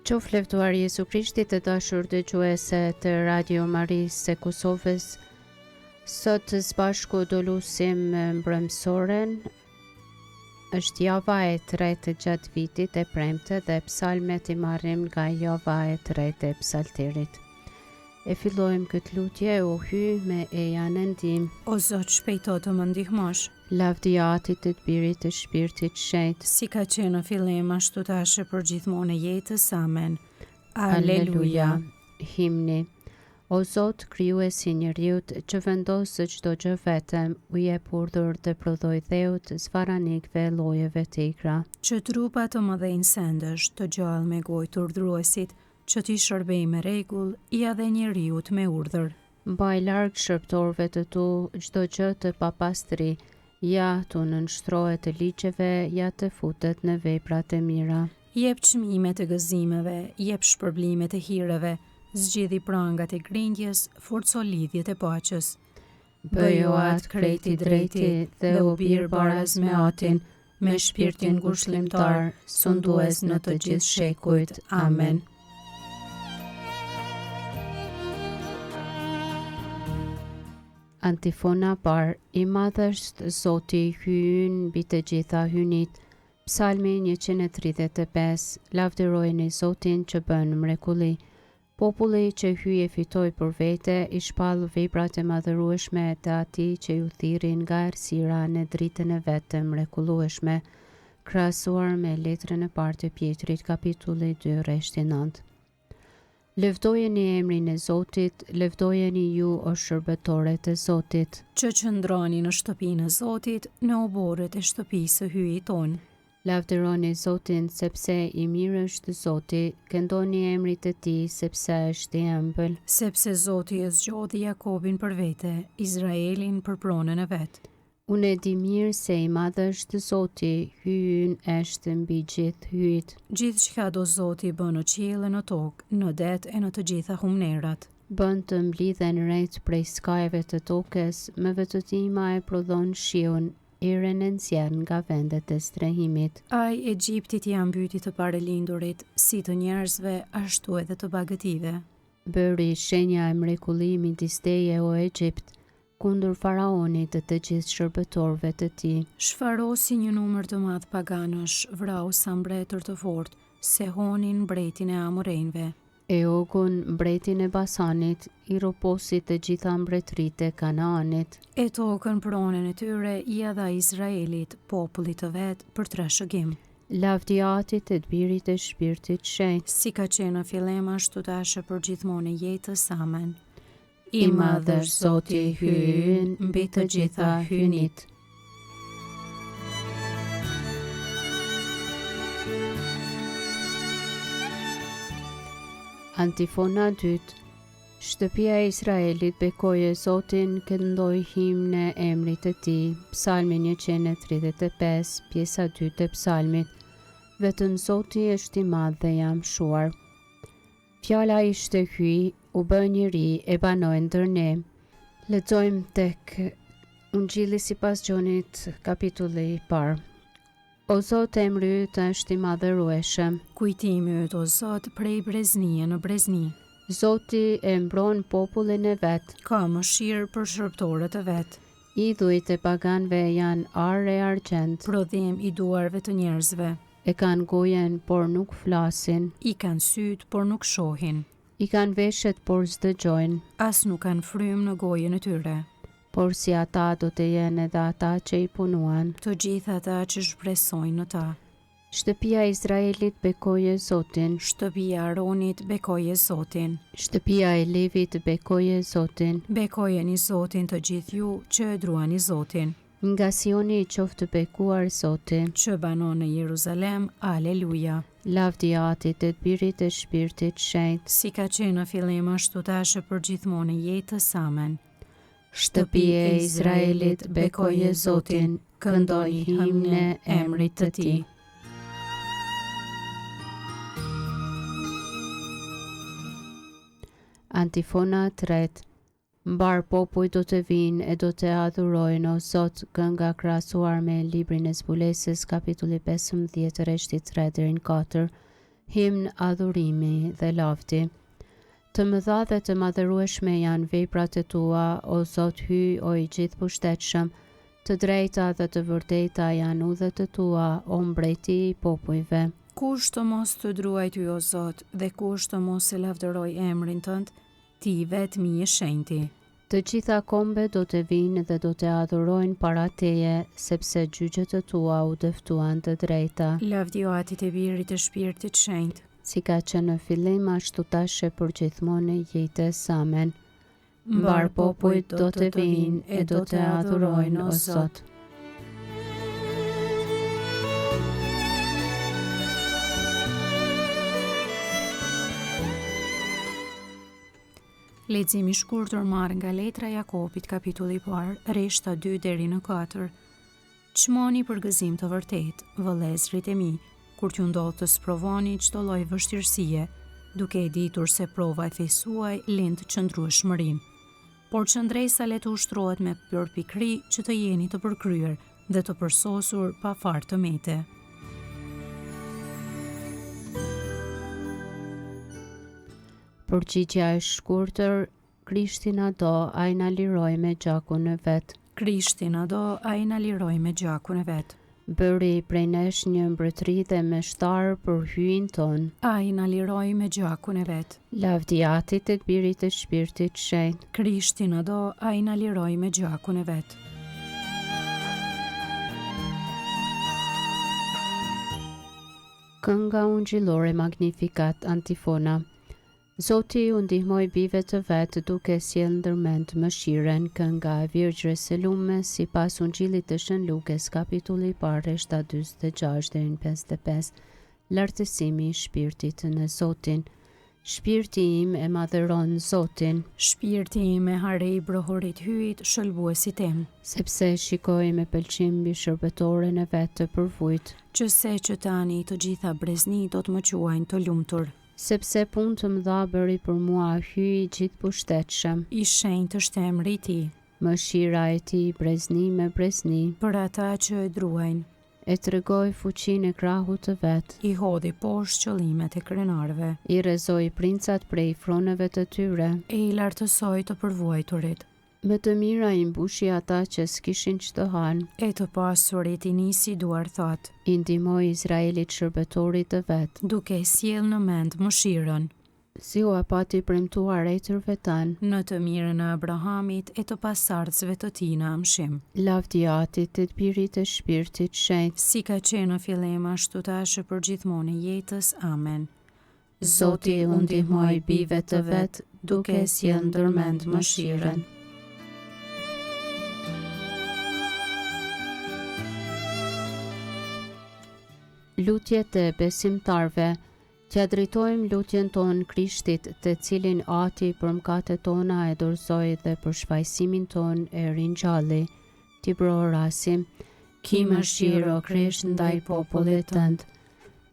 Qof leftuar Jesu Krishti të dashur dëgjuese të Radio Marisë së Kosovës. Sot së bashku do lusim mbrëmsoren. Është java e tretë gjatë vitit e premte dhe psalmet I marrim nga java e tretë e psalterit. E fillojmë këtë lutje u hy me ejanë ndim. O Zot, shpejto të më ndihmosh. Lavdiatit të të birit të shpirtit shenjtë, Si ka qenë në fillim, ashtu tash për gjithmonë e jetës. Amen. Aleluja. Himni. O Zot, krijuesi I njeriut, që vendos çdo gjë vetëm, u jep urdhër të prodhoj dheut zvaranikëve llojeve të ikra. Që trupa të mëdhenj sendësh, të gjallë me gojë të urdhruesit, që ti shërbej me rregull, ja dhe njeriut me urdhër. Mbaj larg shërbëtorëve të tu çdo gjë të papastri, ja të nënshtrohet të ligjeve, ja të futet në veprat e mira. Jep çmime të gëzimeve, jep shpërblime të hireve, zgjidhi prangat e grindjes, forco lidhjet e paqes. Bëjo atë krejti drejti dhe u bir baraz me atin, me shpirtin ngushëllimtar, sundues në të gjithë shekujt. Amen. Antifona par, I madh është Zoti hyn mbi të gjitha hynit. Psalmi 135, lavdërojeni Zotin që bën mrekulli. Populli që hyje fitoi për vete, I shpall veprat e madhërueshme të atij që ju thirrin nga errësira në dritën e vet të mrekullueshme. Krahasuar me letrën e parë të Pjetrit, kapitulli 2, rreshti 9. Lëvdojeni emrin e Zotit, lëvdojeni ju o shërbëtorët e Zotit. Që qëndroni në shtëpinë e Zotit, në oborret e shtëpisë së hyjit ton. Lavdëroni Zotin sepse I mirë është Zoti, këndoni emrit të tij sepse është I ëmbël. Sepse Zoti e zgjodhi Jakobin për vete, Izraelin për pronën e vet. Unë e di mirë se I madh është Zoti, hyjin është mbi gjithë hyjt. Gjithçka do Zoti bën në qiell e në tokë, në det e në të gjitha humnerat. Bën të mblidhen rreth prej skajeve të tokës, me vetëtima e prodhon shiun, erën e nxjerr nga vendet e strehimit. Ai Egjiptit I mbyti të parelindurit, si të njerëzve, ashtu edhe të bagëtive. Bëri shenja e mrekullimit midis teje o Egjipt, kundër faraonit të të gjithë shërbëtorëve të tij. Shfarosi një numër të madh paganësh, vrau sa mbretër të fortë, Sehonin mbretin e Amorejnve. Eogun mbretin e Basanit, I roposi të gjitha mbretëritë e Kanaanit. E tokën pronën e tyre ja dha Izraelit, popullit të vet, për 3 shëgim. Lavdiatit të të birit të shpirtit shenjtë, Si ka qenë në fillim, ashtu tash për gjithmonë e jetës. Amen. I madh është Zoti hyn mbi të gjitha hynit. Antifona 2. Shtëpia e Izraelit bekoje Zotin, këndoi himn e emrit të tij. Psalmi 135, pjesa 2 të psalmit. Vetëm Zoti është I madh dhe I amshuar. Fjala ishte hyj, u bë njeri e banoi ndër ne. Lexojmë tek Ungjilli sipas Gjonit, kapitulli I parë. O Zot, emri yt është I madhërueshëm. Kujtimi yt, o Zot, prej breznie në brezni. Zoti e mbron popullin e vet. Ka mëshirë për shërbëtorët e vet. Idhujt e paganëve janë arë e argjend. Prodhim I duarve të njerëzve. E kanë gojen, por nuk flasin. I kanë syt, por nuk shohin. I kanë veshët, por s'dëgjojnë. As nuk kanë frym në gojën e tyre. Por si ata do të jenë edhe ata që I punuan. Të gjithë ata që shpresojnë në ta. Shtëpia e Izraelit bekoje Zotin. Shtëpia Aronit bekoje Zotin. Shtëpia e Levit bekoje Zotin. Bekojeni Zotin të gjithë ju që e druani Zotin. Nga Sioni I qoftë bekuar Zoti. Që banon në Jeruzalem, aleluja. Lavdiatit të të birit të shpirtit shenjtë. Si ka qenë në fillim, ashtu tash për gjithmonë e jetës. Amen. Shtëpia e Izraelit bekoje Zotin, këndoi himn e emrit të tij. Antifona 3. Mbar popull do të vinë e do të adhurojnë o Zot, kënga krahasuar me librin e zbulesës, kapitulli 15, rreshti 3 deri në 4. himn adhurimi dhe lavdi. Të mëdha dhe të madhërueshme janë veprat e tua, o Zot hy, o i gjithë pushtetshëm, të drejta dhe të vërteta janë udhët e tua, o mbreti i popujve. Kush të mos të druaj ty, o Zot, dhe kush të mos e lavdëroj emrin tënd, ti vetmi je shenjti. Të gjitha kombe do të vinë dhe do të adhurojnë para teje, sepse gjyqet e tua u dëftuan të drejta. Lavdi o Atit e Birit të Shpirtit Shenjt, Si ka që në fillim ashtu tash e përgjithmonë e jetës. Amen. Mbar popujt do të vinë e do të adhurojnë, o Zot. Leximi i shkurtër marr nga letra e Jakobit, kapitulli i parë, rreshta 2 deri në 4. Çmoni për gëzim të vërtet, vëllezërit e mi, kur t'ju ndodh të sprovoni çdo lloj vështirësie, duke e ditur se prova e fesë suaj lind qëndrueshmërinë. Por qëndresa le të ushtrohet me përpikëri që të jeni të përkryer dhe të përsosur pa far të mete. Përgjigja e shkurtër, Krishtin a do, a i na liroj me gjakun e vet. Krishtin a do, a i na liroj me gjakun e vet. Bëri prej nesh një mbretëri dhe meshtar për hyin ton. A i na liroj me gjakun e vet. Lavdi Atit e Birit të Shpirtit Shenjt. Krishtin a do, a i na liroj me gjakun e vet. Kënga ungjillore Magnificat, antifona. Zoti u ndihmoi bijve të vet duke sjellë ndërmend mëshiren, kënga e Virgjës së Lume sipas Ungjillit të Shën Lukës, kapitulli i parë, rreshta 46 deri në 55. Lartësimi i shpirtit në Zotin. Shpirti im e madhëron Zotin, Shpirti im e harej brohorit hyjt, shëlbuesit tim, sepse shikoi me pëlqim mbi shërbëtoren e vet të përvujt, qëse që tani të gjitha brezni do të më quajnë të lumtur. sepse punë të mëdha bëri për mua, hyi i gjithë pushtetshëm. I shenjtë është emri i tij, Mëshira e tij brezni me brezni, për ata që e druajnë, e tregoi fuqinë e krahut të vet, i hodhi poshtë qëllimet e krenarëve, i rrezoi princat prej froneve të tyre, e i lartësoi të përvojturit, me të mira i mbushi ata që s'kishin ç'të hanë, e të pasurit i nisi duar thot, i ndihmoi Izraelit shërbetorit të vet, duke sjell në mend mëshirën, si u pati premtuar ejtërve tanë. në të mirën e Abrahamit e të pasardhësve të tij në amshim. Lavdi Atit të Birit të Shpirtit Shenjt. Si ka qenë në fillim ashtu tash e për gjithmonë e jetës. Amen. Zoti u ndihmoi bijve të vet duke sjellë ndërmend mëshiren. Lutjet e besimtarve. T'ja drejtojmë lutjen tonë Krishtit, të cilin Ati për mëkatet tona e dorëzoi dhe për shfaqësimin ton e ringjalli. Ti brorasim, ki mëshirë o Krisht ndaj popullit tënd.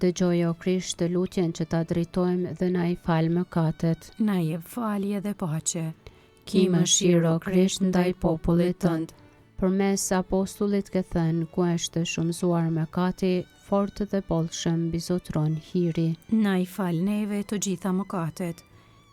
Dëgjoj o Krisht lutjen që ta drejtojmë dhe na i fal mëkatet. Na jep falje dhe paqe. Ki mëshirë o Krisht ndaj popullit tënd. Përmes apostullit ke thënë, ku është shumëzuar mëkati, fort dhe bollshëm bizotron hiri. Na i fal neve të gjitha mëkatet.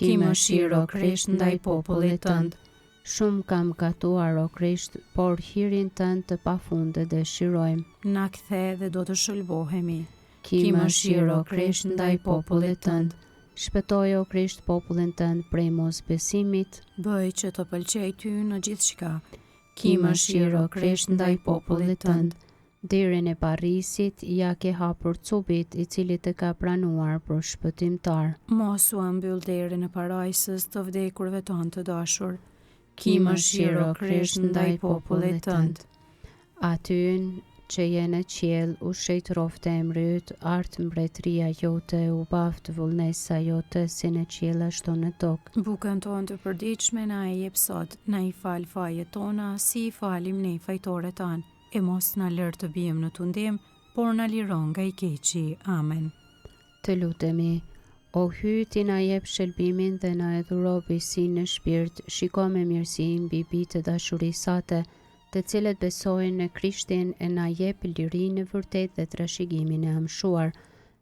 Ki mëshirë o Krisht ndaj popullit tënd. Shumë kam gatuar o Krisht, por hirin tënd të pafundet dëshirojmë. Na kthe dhe do të shëlbohemi. Ki mëshirë o Krisht ndaj popullit tënd. Shpëtoj o Krisht popullin tënd prej mosbesimit. Bëj që të pëlqej ty në gjithçka. Ki mëshirë o Krisht ndaj popullit tënd. Derën e barrisit ja ke hapur cubit, i cili të ka pranuar për shpëtimtar. Mos u mbyll derën e parajsës të vdekurve tonë të dashur. Ki mëshirë o Krisht ndaj popullit tënd. Aty që je në qiell, u shejtrofte emri yt, art mbretëria jote, u baft vullnesa jote, si në qiell ashtu në tokë. Bukën tonë të përditshme na e jep sot, na i fal fajet tona, si i falim ne fajtorët tanë, e mos na lër të bijmë në tundim, por na liron nga i keqi. Amen. Të lutemi, o hy ti na jep shëlbimin dhe na e dhuro besinë në shpirt, shiko me mirësi mbi bijtë të dashurisë sate, të cilët besojnë në Krishtin, e na jep lirinë e vërtetë dhe trashëgimin e amshuar.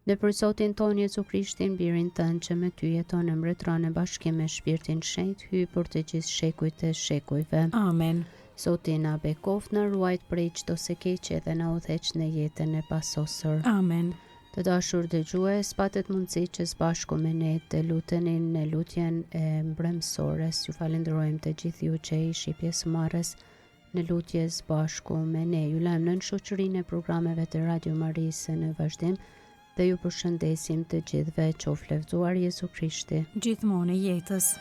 Dhe për Zotin ton Jezu Krishtin, birin tënë që me ty jeton e mbretëron e bashkim me Shpirtin Shenjtë, hy për të gjithë shekujt e shekujve. Amen. Zoti na bekoft, na ruajt prej çdo së keqe dhe na udhëheq në jetën e pasosur. Amen. Të dashur dëgjues, patet mundësi që së bashku me ne të luteni në lutjen e mbrëmsores. Ju falenderojmë të gjithë ju që ishi pjesëmarrës në lutje së bashku me ne. Ju lajmë në shoqërinë e programeve të Radio Marisë në vazhdim dhe ju përshëndesim të gjithëve, qoftë lëvduar Jezu Krishti. Gjithmonë e jetës.